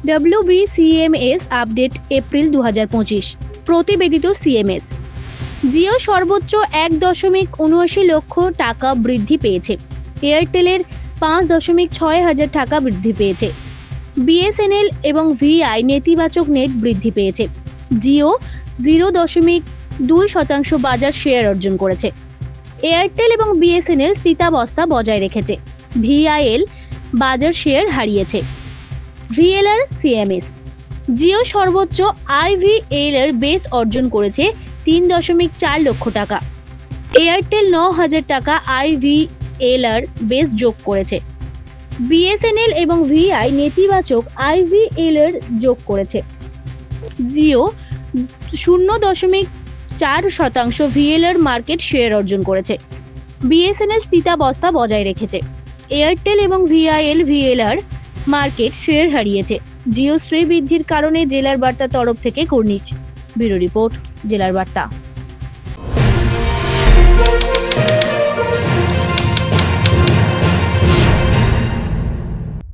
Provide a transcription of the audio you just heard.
WBCMS update April 2025। প্রতিবেদিত CMS. Jio সর্বোচ্চ 1.79 লক্ষ টাকা বৃদ্ধি পেয়েছে। এয়ারটেলের 5.6 হাজার টাকা বৃদ্ধি পেয়েছে। বিএসএনএল এবং ভিআই নেতিবাচক নেট বৃদ্ধি পেয়েছে। জিও 0.2% বাজার শেয়ার অর্জন করেছে। এয়ারটেল এবং বিএসএনএল স্থিতাবস্থা বজায় রেখেছে। ভিআইএল বাজার শেয়ার হারিয়েছে। ভিএলআর সিএমএস। জিও সর্বোচ্চ আইভিএলআর বেস অর্জন করেছে 3.4 লক্ষ টাকা। এয়ারটেল 9,000 টাকা আইভিএলআর বেস যোগ করেছে। বিএসএনএল এবং ভিআই নেতিবাচক আইভিএলআর যোগ করেছে। জিও 0.4% ভিএলআর মার্কেট শেয়ার অর্জন করেছে। বিএসএনএল স্থিতাবস্থা বজায় রেখেছে। এয়ারটেল এবং ভিআইএল ভিএলআর মার্কেট শেয়ার হারিয়েছে। জিও শ্রী বৃদ্ধির কারণে জেলার বার্তা তরফ থেকে কর্নিশ। ব্যুরো রিপোর্ট, জেলার বার্তা।